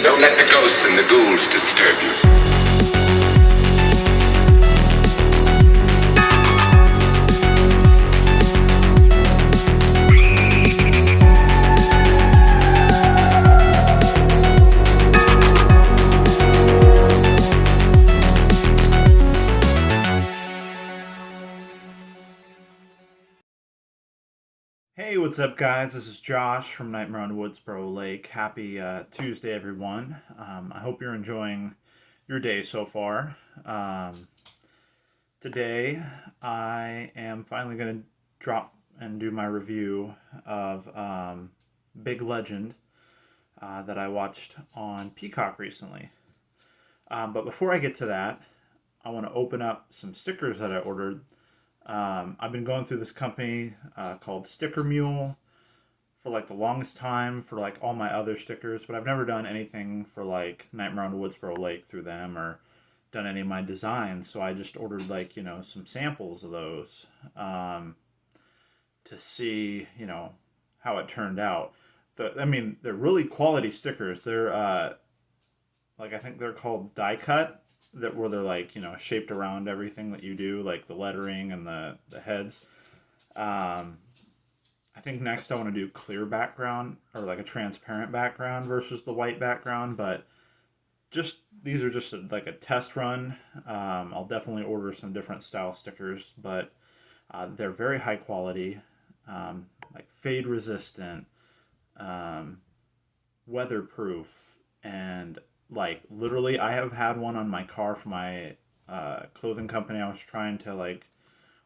Don't let the ghosts and the ghouls disturb you. Hey, what's up, guys? This is Josh from Nightmare on Woodsboro Lake. Happy Tuesday, everyone. I hope you're enjoying your day so far. Today, I am finally going to drop and do my review of Big Legend that I watched on Peacock recently. But before I get to that, I want to open up some stickers that I ordered. I've been going through this company called StickerMule for like the longest time for like all my other stickers, but I've never done anything for like Nightmare on Woodsboro Lake through them or done any of my designs. So I just ordered like, some samples of those to see, how it turned out. They're really quality stickers. They're I think they're called die cut, that where they're like shaped around everything that you do, like the lettering and the heads. I think next I want to do clear background or like a transparent background versus the white background, but just these are just like a test run. I'll definitely order some different style stickers, but they're very high quality, like fade resistant, weatherproof, and like literally I have had one on my car for my clothing company I was trying to like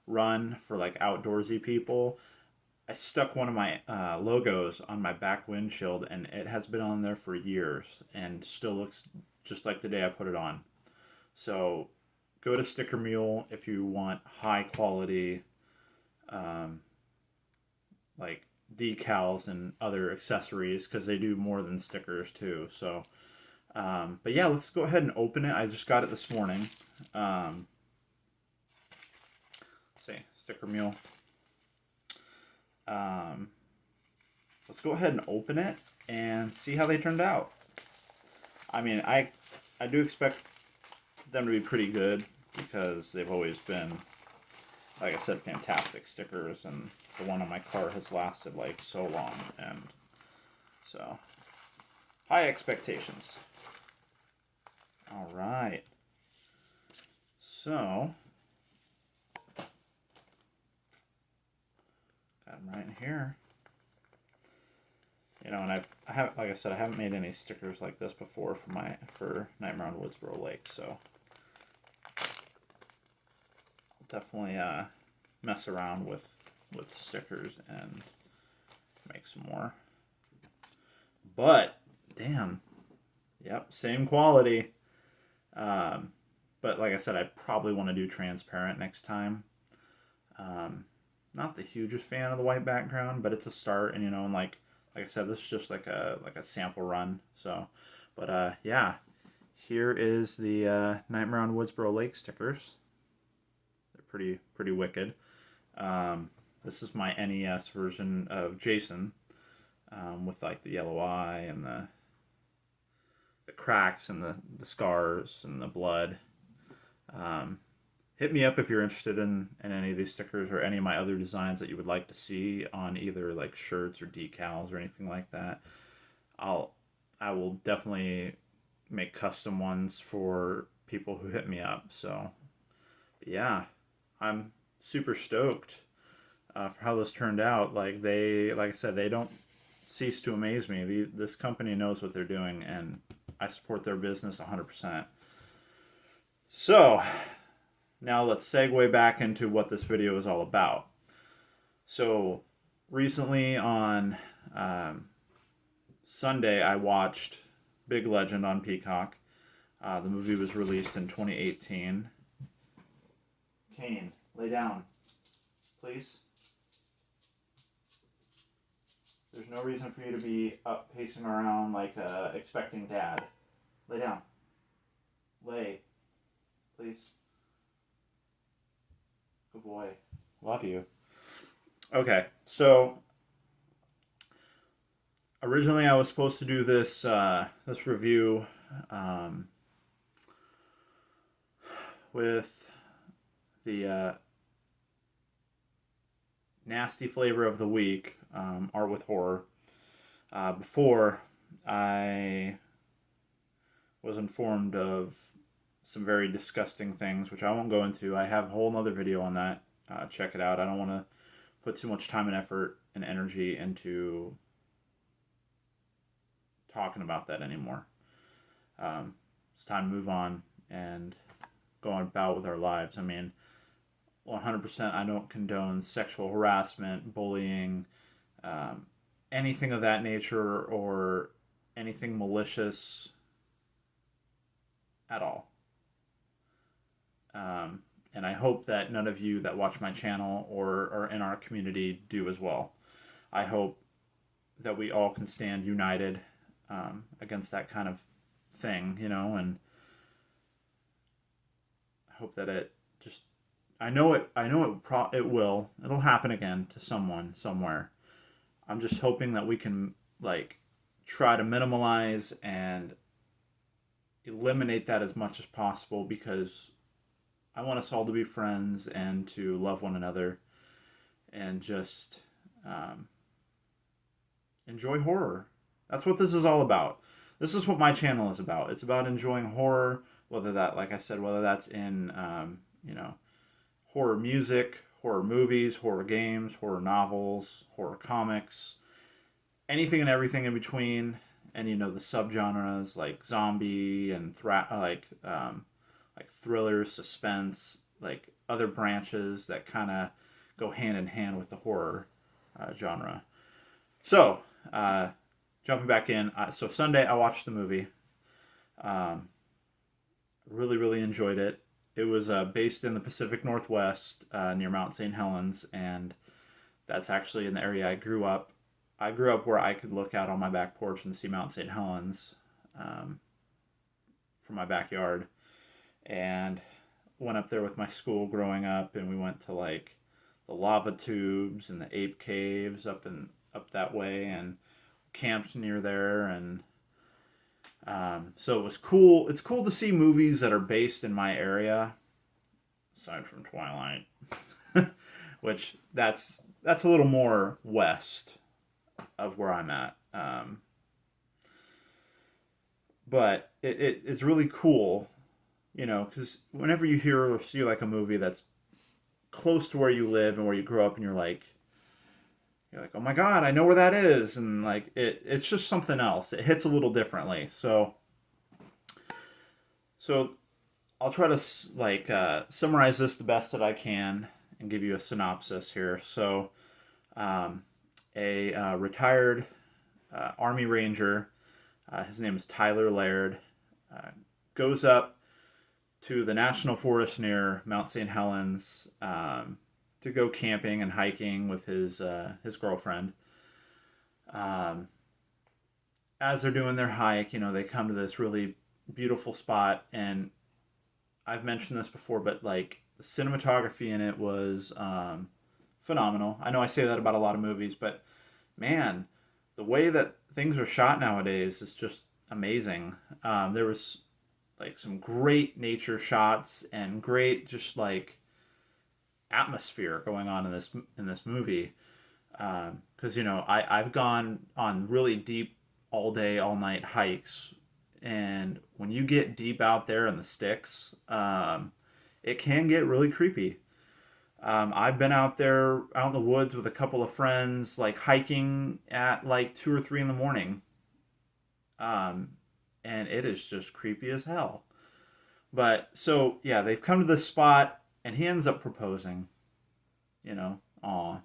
run for like outdoorsy people. I stuck one of my logos on my back windshield and it has been on there for years and still looks just like the day I put it on. So go to StickerMule if you want high quality like decals and other accessories, because they do more than stickers too. So but yeah, let's go ahead and open it. I just got it this morning. See, StickerMule. Let's go ahead and open it and see how they turned out. I mean, I do expect them to be pretty good because they've always been, like I said, fantastic stickers, and the one on my car has lasted like so long, and so high expectations. All right. So, got them right in here. And I have, like I said, I haven't made any stickers like this before for Nightmare on Woodsboro Lake, so I'll definitely mess around with stickers and make some more. But damn, yep, same quality. But like I said, I probably want to do transparent next time. Not the hugest fan of the white background, but it's a start, and like I said, this is just like a sample run. So, but yeah, here is the Nightmare on Woodsboro Lake stickers. They're pretty wicked. This is my NES version of Jason, with like the yellow eye and the cracks and the scars and the blood. Hit me up if you're interested in any of these stickers or any of my other designs that you would like to see on either like shirts or decals or anything like that. I will definitely make custom ones for people who hit me up. So yeah, I'm super stoked for how this turned out. Like I said, they don't cease to amaze me. This company knows what they're doing, and I support their business 100%. So now let's segue back into what this video is all about. So recently on Sunday, I watched Big Legend on Peacock. The movie was released in 2018. Kane, lay down, please. There's no reason for you to be up pacing around like expecting dad. Lay down. Lay. Please. Good boy. Love you. Okay, so Originally, I was supposed to do this review um, with the nasty flavor of the week, art with horror. Before I was informed of some very disgusting things, which I won't go into. I have a whole other video on that. Check it out. I don't want to put too much time and effort and energy into talking about that anymore. It's time to move on and go on about with our lives. I mean, 100% I don't condone sexual harassment, bullying, um, anything of that nature, or anything malicious at all. And I hope that none of you that watch my channel or are in our community do as well. I hope that we all can stand united against that kind of thing, and I hope that it just. It will. It'll happen again to someone somewhere. I'm just hoping that we can like try to minimize and eliminate that as much as possible, because I want us all to be friends and to love one another and just enjoy horror. That's what this is all about. This is what my channel is about. It's about enjoying horror, whether that, like I said, whether that's in, horror music, horror movies, horror games, horror novels, horror comics, anything and everything in between, and the subgenres like zombie and like thrillers, suspense, like other branches that kind of go hand in hand with the horror genre. So, jumping back in, so Sunday I watched the movie. Really, really enjoyed it. It was based in the Pacific Northwest near Mount Saint Helens, and that's actually in the area I grew up. I grew up where I could look out on my back porch and see Mount Saint Helens from my backyard, and went up there with my school growing up, and we went to like the lava tubes and the ape caves up that way, and camped near there, and so it was cool. It's cool to see movies that are based in my area, aside from Twilight, which that's a little more west of where I'm at. But it's really cool, because whenever you hear or see like a movie that's close to where you live and where you grew up, and you're like, oh my God, I know where that is, and like it's just something else. It hits a little differently. So I'll try to summarize this the best that I can and give you a synopsis here. So, a retired Army Ranger, his name is Tyler Laird, goes up to the National Forest near Mount Saint Helens to go camping and hiking with his girlfriend. As they're doing their hike, they come to this really beautiful spot, and I've mentioned this before, but like the cinematography in it was phenomenal. I know I say that about a lot of movies, but man, the way that things are shot nowadays is just amazing. There was like some great nature shots and great just like atmosphere going on in this movie. Because I've gone on really deep all day all night hikes, and when you get deep out there in the sticks, it can get really creepy. I've been out in the woods with a couple of friends, like hiking at like 2 or 3 in the morning. And it is just creepy as hell. But so yeah, they've come to this spot, and he ends up proposing. Aw.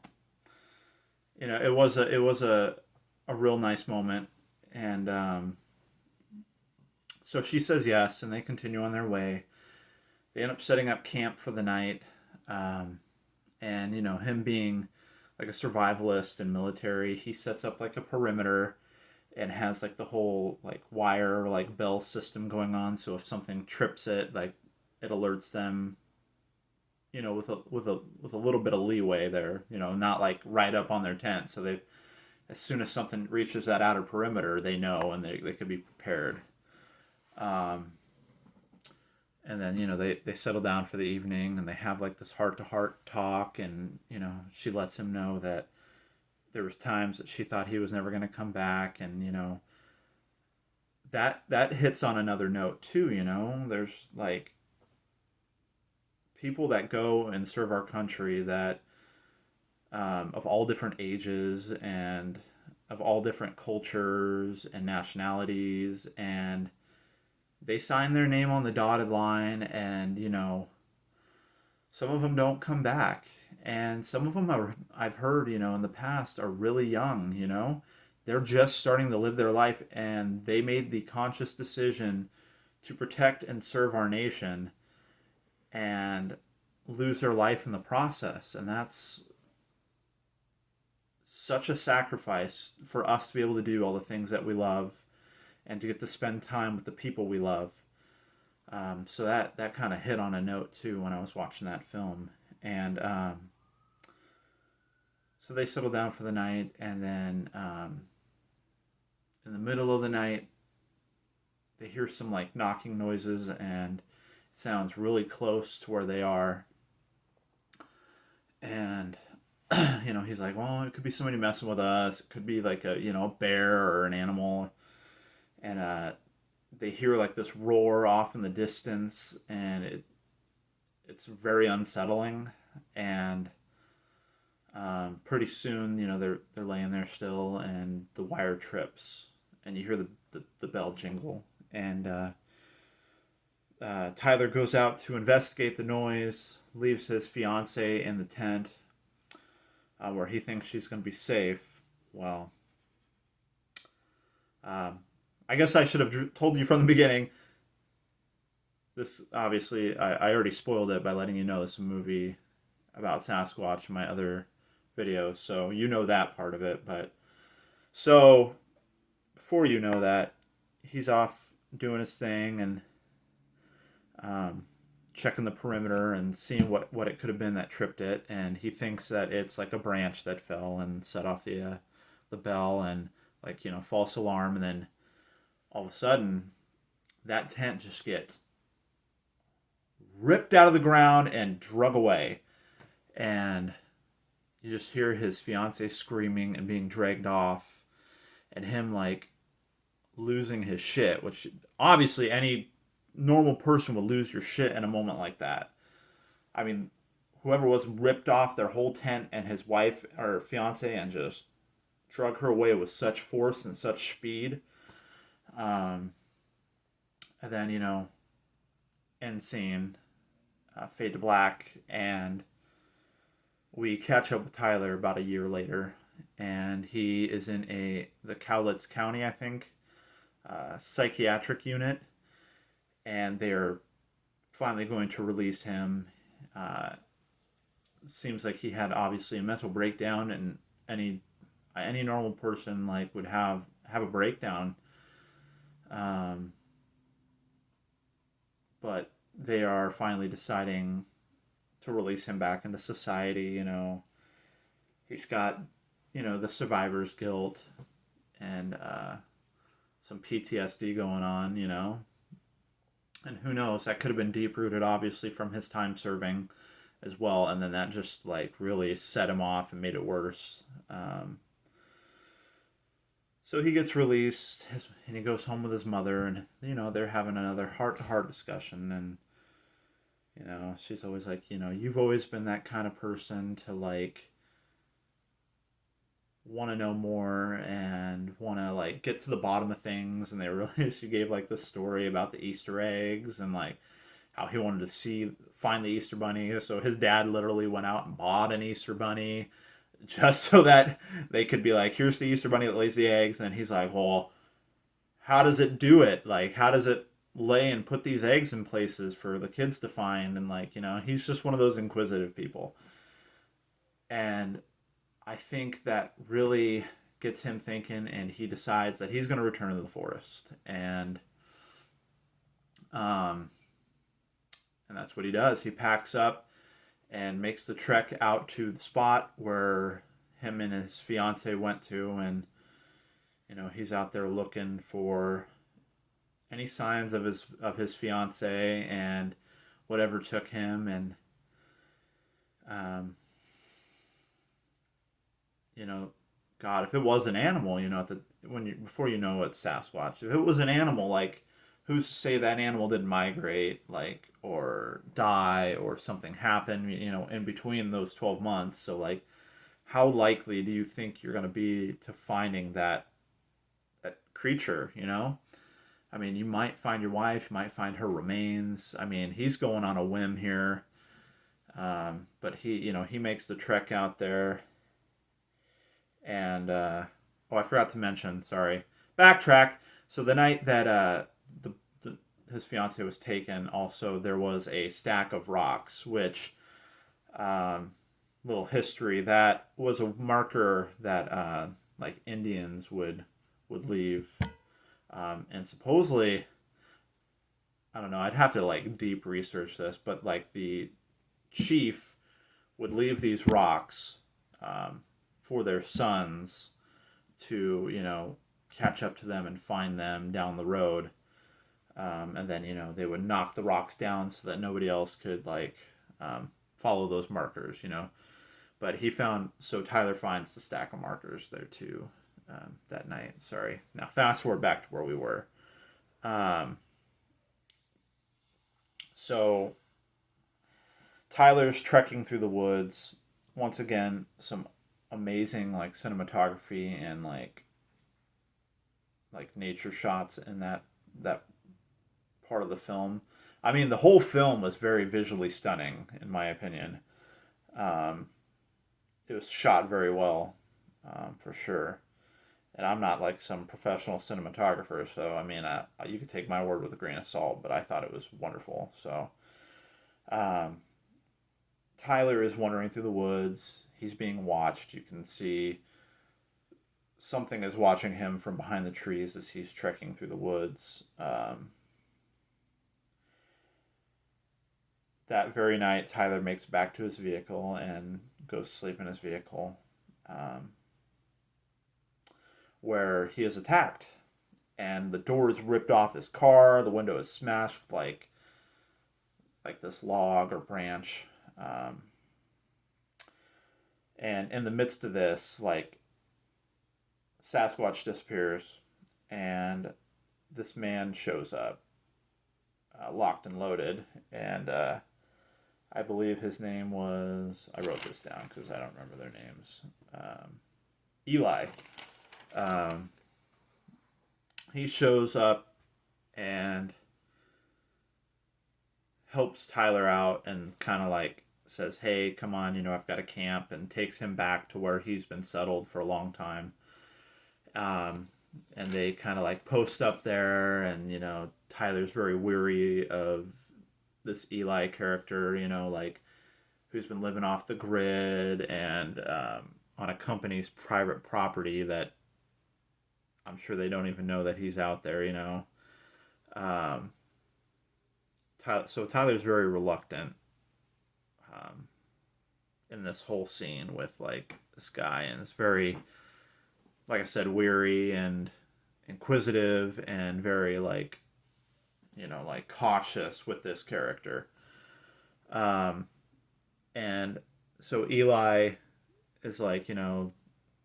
It was a real nice moment, and so she says yes, and they continue on their way. They end up setting up camp for the night, and him being like a survivalist and military, he sets up like a perimeter and has like the whole like wire like bell system going on, so if something trips it, like it alerts them, with a little bit of leeway there, not like right up on their tent. So they've as soon as something reaches that outer perimeter, they know and they could be prepared. Um, and then, they settle down for the evening and they have like this heart-to-heart talk, and, she lets him know that there was times that she thought he was never going to come back, and, that hits on another note too. There's like people that go and serve our country that of all different ages and of all different cultures and nationalities, and they sign their name on the dotted line, and some of them don't come back, and some of them are, I've heard, in the past, are really young. They're just starting to live their life, and they made the conscious decision to protect and serve our nation and lose their life in the process. And that's such a sacrifice for us to be able to do all the things that we love and to get to spend time with the people we love. So that kind of hit on a note too when I was watching that film. And so they settle down for the night, and then in the middle of the night, they hear some like knocking noises, and it sounds really close to where they are. And he's like, well, it could be somebody messing with us. It could be like a bear or an animal. And they hear like this roar off in the distance, and it's very unsettling. And pretty soon, they're laying there still, and the wire trips, and you hear the bell jingle. And Tyler goes out to investigate the noise, leaves his fiance in the tent, where he thinks she's going to be safe. Well, I guess I should have told you from the beginning. This, obviously, I already spoiled it by letting you know this is a movie about Sasquatch in my other videos, so you know that part of it. But so before you know that, he's off doing his thing and checking the perimeter and seeing what it could have been that tripped it, and he thinks that it's like a branch that fell and set off the bell, and like, false alarm. And then all of a sudden that tent just gets ripped out of the ground and drug away, and you just hear his fiance screaming and being dragged off, and him like losing his shit, which obviously any normal person would lose your shit in a moment like that. I mean, whoever was ripped off their whole tent and his wife or fiance and just drug her away with such force and such speed. And then, end scene, fade to black, and we catch up with Tyler about a year later, and he is in the Cowlitz County, I think, psychiatric unit, and they're finally going to release him. Seems like he had obviously a mental breakdown, and any normal person like would have a breakdown. But they are finally deciding to release him back into society. He's got the survivor's guilt and some PTSD going on. And who knows, that could have been deep rooted obviously from his time serving as well, and then that just like really set him off and made it worse. So he gets released, and he goes home with his mother, and they're having another heart-to-heart discussion. And she's always like, you've always been that kind of person to like want to know more and want to like get to the bottom of things. And she gave like this story about the Easter eggs and like how he wanted to find the Easter bunny. So his dad literally went out and bought an Easter bunny just so that they could be like, here's the Easter bunny that lays the eggs. And he's like, well, how does it do it? Like, how does it lay and put these eggs in places for the kids to find? And like, he's just one of those inquisitive people. And I think that really gets him thinking, and he decides that he's going to return to the forest. And that's what he does. He packs up and makes the trek out to the spot where him and his fiance went to, and he's out there looking for any signs of his fiance and whatever took him, and God, if it was an animal, before you know it's Sasquatch, if it was an animal, like, who's to say that animal didn't migrate, like, or die, or something happen, in between those 12 months? So, like, how likely do you think you're going to be to finding that creature, I mean, you might find your wife, you might find her remains. I mean, he's going on a whim here. But he makes the trek out there. And, I forgot to mention, sorry. Backtrack. So the night that his fiance was taken, also there was a stack of rocks, which, little history, that was a marker that, like, Indians would leave. And supposedly, I don't know, I'd have to, like, deep research this, but, like, the chief would leave these rocks for their sons to, catch up to them and find them down the road. And then, they would knock the rocks down so that nobody else could, like, follow those markers, But so Tyler finds the stack of markers there too that night. Sorry. Now, fast forward back to where we were. So Tyler's trekking through the woods. Once again, some amazing, like, cinematography and like nature shots in that part of the film. I mean, the whole film was very visually stunning, in my opinion. It was shot very well, for sure. And I'm not like some professional cinematographer, so I mean, you could take my word with a grain of salt, but I thought it was wonderful. So, Tyler is wandering through the woods. He's being watched. You can see something is watching him from behind the trees as he's trekking through the woods. That very night, Tyler makes it back to his vehicle and goes to sleep in his vehicle, where he is attacked. And the door is ripped off his car. The window is smashed with like this log or branch. And in the midst of this, like, Sasquatch disappears, and this man shows up, locked and loaded, and I believe his name was, I wrote this down because I don't remember their names, Eli. He shows up and helps Tyler out and kind of like says, hey, come on, I've got a camp, and takes him back to where he's been settled for a long time. And they kind of like post up there, and, Tyler's very weary of this Eli character, like, who's been living off the grid and on a company's private property that I'm sure they don't even know that he's out there, So Tyler's very reluctant in this whole scene with, like, this guy, and it's very, like I said, weary and inquisitive and very, like, like, cautious with this character. And so Eli is like,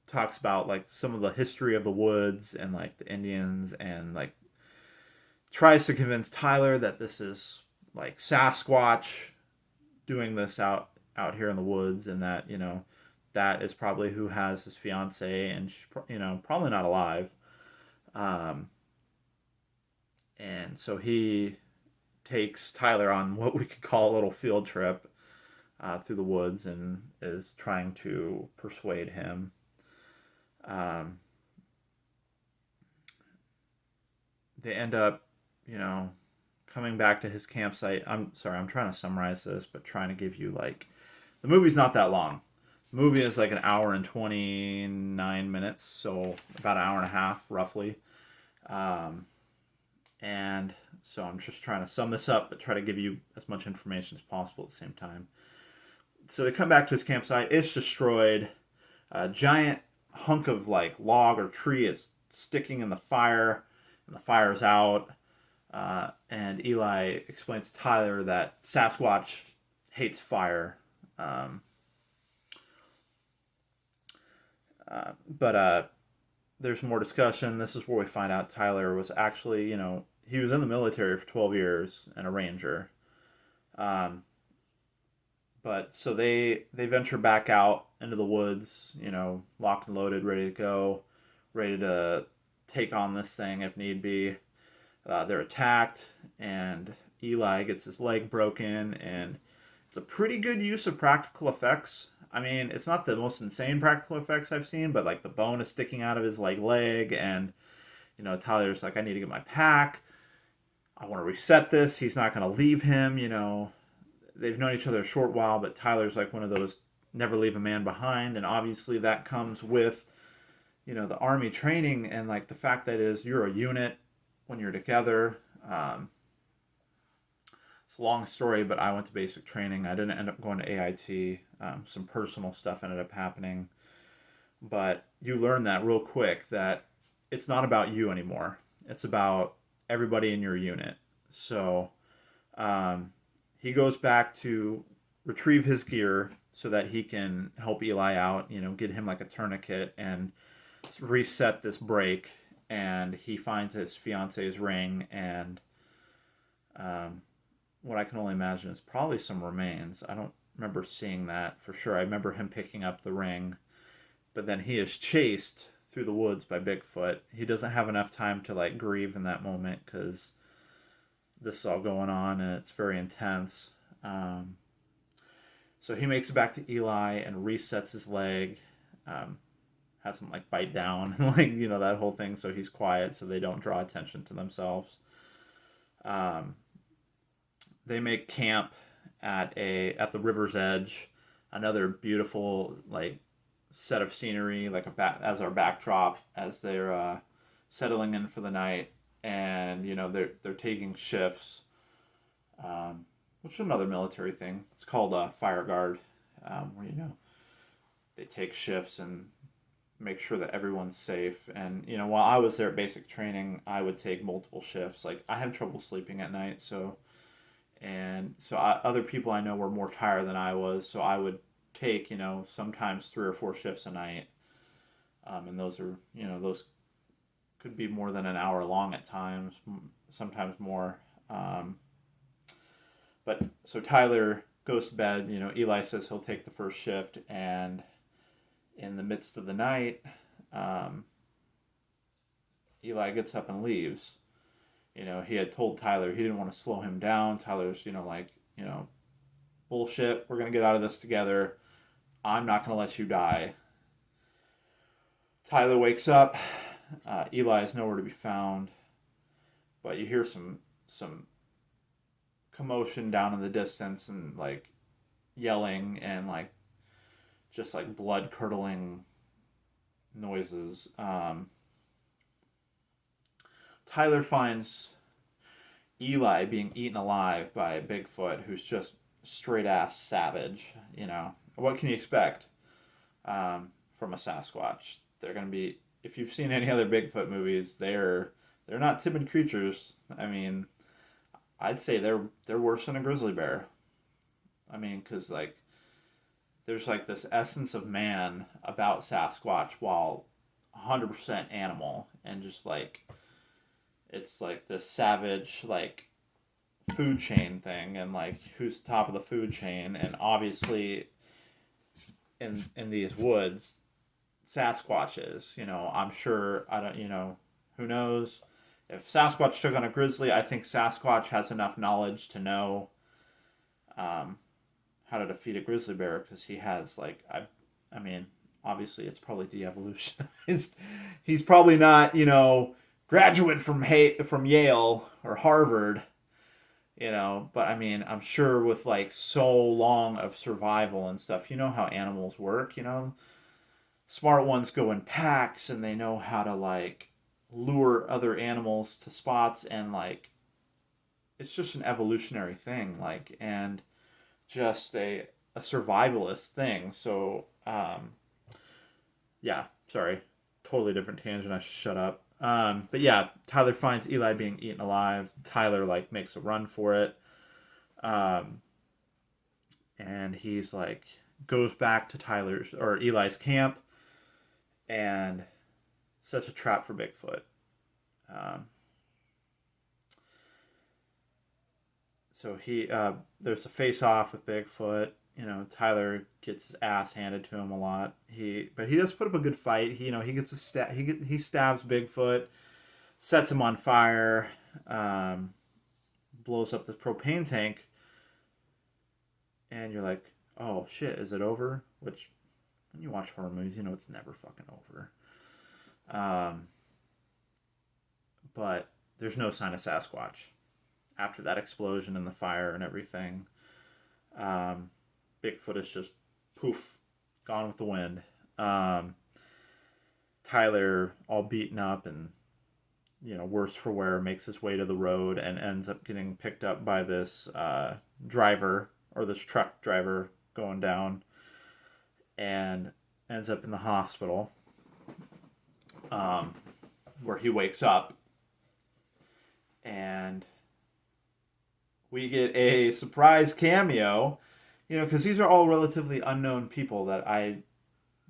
talks about, like, some of the history of the woods and, like, the Indians, and, like, tries to convince Tyler that this is, like, Sasquatch doing this out here in the woods, and that, that is probably who has his fiance, and she's, probably not alive. And so he takes Tyler on what we could call a little field trip through the woods, and is trying to persuade him. They end up, coming back to his campsite. I'm sorry, I'm trying to summarize this, but trying to give you, like, the movie's not that long. The movie is like an hour and 29 minutes, so about an hour and a half, roughly. And so I'm just trying to sum this up, but try to give you as much information as possible at the same time. So they come back to his campsite. It's destroyed. a giant hunk of like log or tree is sticking in the fire, and the fire's out. And Eli explains to Tyler that Sasquatch hates fire. Um, but there's more discussion. This is where we find out Tyler was actually, he was in the military for 12 years and a ranger. Um, but so they venture back out into the woods, locked and loaded, ready to go, ready to take on this thing if need be. They're attacked, and Eli gets his leg broken, and it's a pretty good use of practical effects. I mean, it's not the most insane practical effects I've seen, but like the bone is sticking out of his leg, and Tyler's like, I need to get my pack. I want to reset this. He's not going to leave him. They've known each other a short while, but Tyler's like one of those never leave a man behind, and obviously that comes with the army training and like the fact that is you're a unit when you're together. It's a long story, but I went to basic training. I didn't end up going to AIT. Some personal stuff ended up happening. But you learn that real quick that it's not about you anymore. It's about everybody in your unit. So he goes back to retrieve his gear so that he can help Eli out, get him like a tourniquet and reset this break. And he finds his fiance's ring and what I can only imagine is probably some remains. I don't remember seeing that for sure. I remember him picking up the ring, but then he is chased through the woods by Bigfoot. He doesn't have enough time to like grieve in that moment because this is all going on and it's very intense. So he makes it back to Eli and resets his leg. Has him like bite down, like that whole thing. So he's quiet, so they don't draw attention to themselves. They make camp at the river's edge. Another beautiful like set of scenery, like as our backdrop as they're settling in for the night, and they're taking shifts, which is another military thing. It's called fire guard, where they take shifts and make sure that everyone's safe. And while I was there at basic training, I would take multiple shifts. Like I have trouble sleeping at night, so other people I know were more tired than I was, so I would take sometimes 3 or 4 shifts a night, and those are those could be more than an hour long at times, sometimes more. But so Tyler goes to bed. Eli says he'll take the first shift, and in the midst of the night, Eli gets up and leaves. He had told Tyler he didn't want to slow him down. Tyler's, bullshit. We're going to get out of this together. I'm not going to let you die. Tyler wakes up. Eli is nowhere to be found. But you hear some commotion down in the distance and like yelling and like just like blood curdling noises. Tyler finds Eli being eaten alive by Bigfoot, who's just straight ass savage. What can you expect from a Sasquatch? They're gonna be, if you've seen any other Bigfoot movies, they're not timid creatures. I mean, I'd say they're worse than a grizzly bear. I mean, because like there's like this essence of man about Sasquatch while 100% animal, and just like it's like this savage like food chain thing, and like who's top of the food chain. And obviously in these woods Sasquatch is, I'm sure, I don't, who knows if Sasquatch took on a grizzly. I think Sasquatch has enough knowledge to know how to defeat a grizzly bear, because he has like I mean obviously it's probably de-evolutionized. He's probably not graduate from Yale or Harvard, but I mean I'm sure with like so long of survival and stuff, how animals work. Smart ones go in packs and they know how to like lure other animals to spots, and like it's just an evolutionary thing, like, and just a survivalist thing. So yeah, sorry, totally different tangent. I should shut up. But yeah, Tyler finds Eli being eaten alive. Tyler like makes a run for it, um, and he's like goes back to Tyler's or Eli's camp and sets a trap for Bigfoot. Um, so he there's a face off with Bigfoot. You know, Tyler gets his ass handed to him a lot. But he does put up a good fight. He gets he stabs Bigfoot, sets him on fire, um, blows up the propane tank, and you're like, oh shit, is it over? Which when you watch horror movies, you know it's never fucking over. But there's no sign of Sasquatch after that explosion and the fire and everything. Bigfoot is just poof, gone with the wind. Tyler, all beaten up and worse for wear, makes his way to the road and ends up getting picked up by this driver or this truck driver going down, and ends up in the hospital, where he wakes up, and we get a surprise cameo, because these are all relatively unknown people that I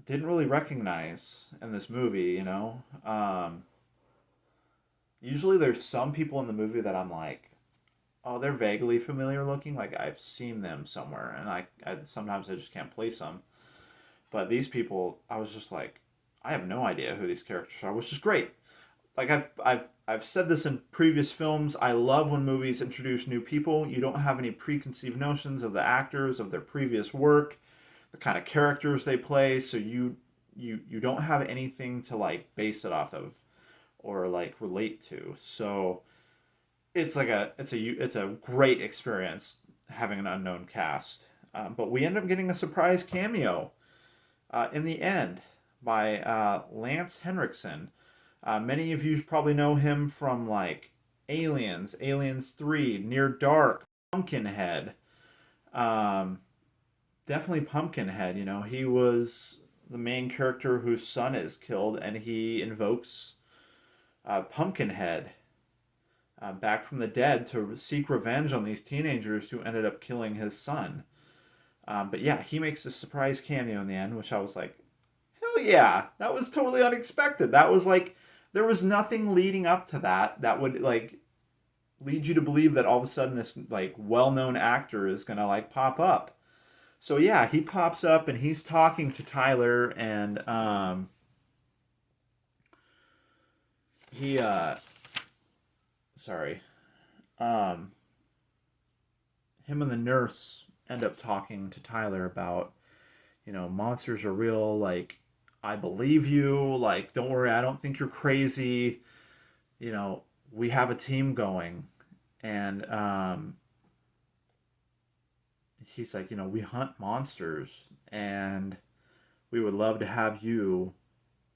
didn't really recognize in this movie, Usually there's some people in the movie that I'm like, oh, they're vaguely familiar looking, like I've seen them somewhere, and I sometimes I just can't place them. But these people, I was just like, I have no idea who these characters are, which is great. Like I've said this in previous films. I love when movies introduce new people. You don't have any preconceived notions of the actors, of their previous work, the kind of characters they play, so you don't have anything to like base it off of or like relate to. So it's a great experience having an unknown cast. But we end up getting a surprise cameo in the end by Lance Henriksen. Many of you probably know him from like Aliens, Aliens 3, Near Dark, Pumpkinhead. Definitely Pumpkinhead. He was the main character whose son is killed, and he invokes Pumpkinhead back from the dead to seek revenge on these teenagers who ended up killing his son. But yeah, he makes a surprise cameo in the end, which I was like, hell yeah, that was totally unexpected. That was like, there was nothing leading up to that would like lead you to believe that all of a sudden this like well-known actor is gonna like pop up. So yeah, he pops up and he's talking to Tyler, and he sorry him and the nurse end up talking to Tyler about, monsters are real, like, I believe you, like, don't worry, I don't think you're crazy, we have a team going. And he's like, we hunt monsters, and we would love to have you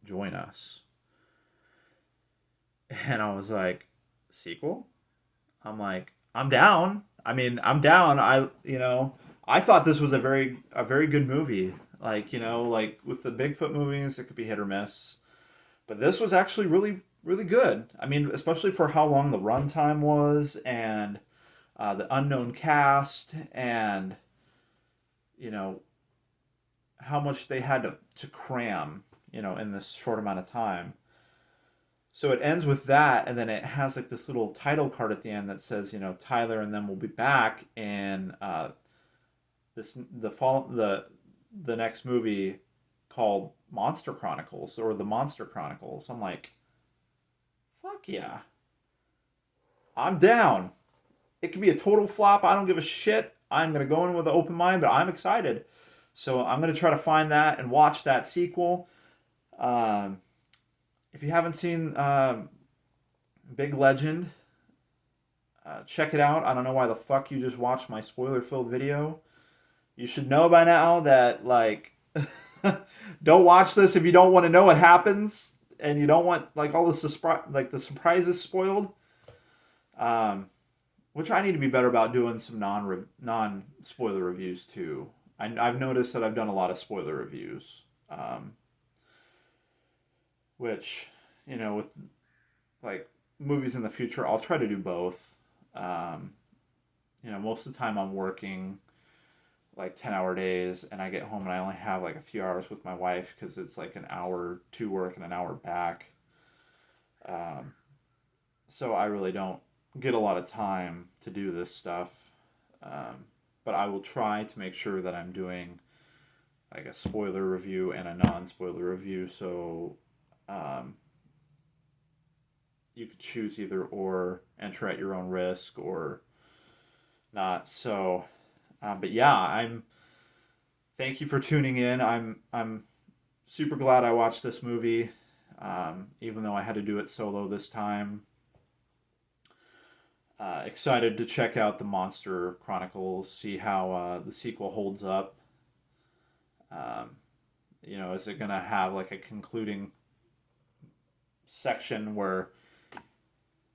join us. And I was like, sequel? I'm like, I'm down. I mean, I'm down. I thought this was a very good movie. Like, like with the Bigfoot movies, it could be hit or miss. But this was actually really, really good. I mean, especially for how long the runtime was, and the unknown cast, and, how much they had to cram, in this short amount of time. So it ends with that, and then it has like this little title card at the end that says, Tyler and them will be back in the next movie called Monster Chronicles, or the Monster Chronicles. I'm like, fuck yeah, I'm down. It could be a total flop. I don't give a shit. I'm gonna go in with an open mind, but I'm excited. So I'm gonna try to find that and watch that sequel. If you haven't seen Big Legend, check it out. I don't know why the fuck you just watched my spoiler-filled video. You should know by now that, like, don't watch this if you don't want to know what happens, and you don't want, like, all the surprises spoiled. Which I need to be better about doing some non-spoiler reviews, too. I've noticed that I've done a lot of spoiler reviews. which, with like movies in the future, I'll try to do both. Most of the time I'm working like 10-hour days, and I get home and I only have like a few hours with my wife because it's like an hour to work and an hour back. So I really don't get a lot of time to do this stuff. But I will try to make sure that I'm doing like a spoiler review and a non-spoiler review, so you could choose either or, enter at your own risk or not. So, but yeah, thank you for tuning in. I'm super glad I watched this movie, even though I had to do it solo this time. Excited to check out the Monster Chronicles, see how the sequel holds up. Is it going to have like a concluding section where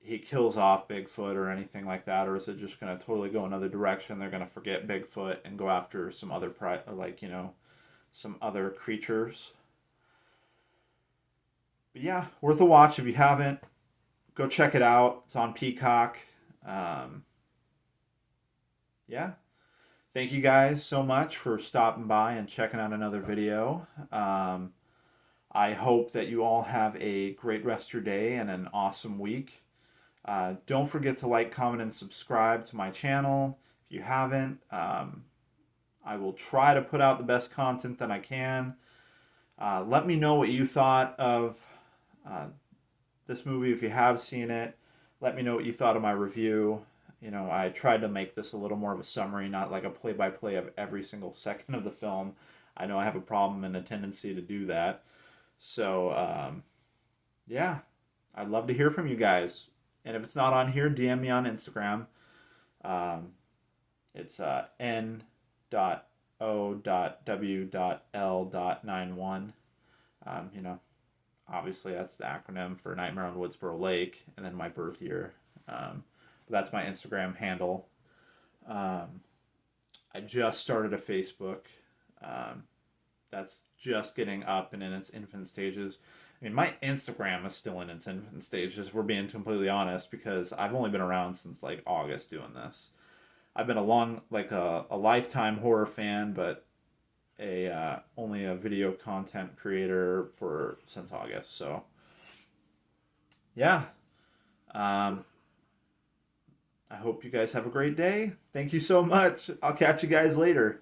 he kills off Bigfoot or anything like that, or is it just going to totally go another direction? They're going to forget Bigfoot and go after some other some other creatures. But yeah, worth a watch if you haven't. Go check it out. It's on Peacock. Yeah. Thank you guys so much for stopping by and checking out another video. I hope that you all have a great rest of your day and an awesome week. Don't forget to like, comment, and subscribe to my channel if you haven't. I will try to put out the best content that I can. Let me know what you thought of this movie if you have seen it. Let me know what you thought of my review. I tried to make this a little more of a summary, not like a play-by-play of every single second of the film. I know I have a problem and a tendency to do that. So, yeah, I'd love to hear from you guys. And if it's not on here, DM me on Instagram. It's n.o.w.l.91. Obviously that's the acronym for Nightmare on Woodsboro Lake, and then my birth year. But that's my Instagram handle. I just started a Facebook. That's just getting up and in its infant stages. I mean, my Instagram is still in its infant stages, if we're being completely honest, because I've only been around since like August doing this. I've been a lifetime horror fan, but only a video content creator since August. So yeah. I hope you guys have a great day. Thank you so much. I'll catch you guys later.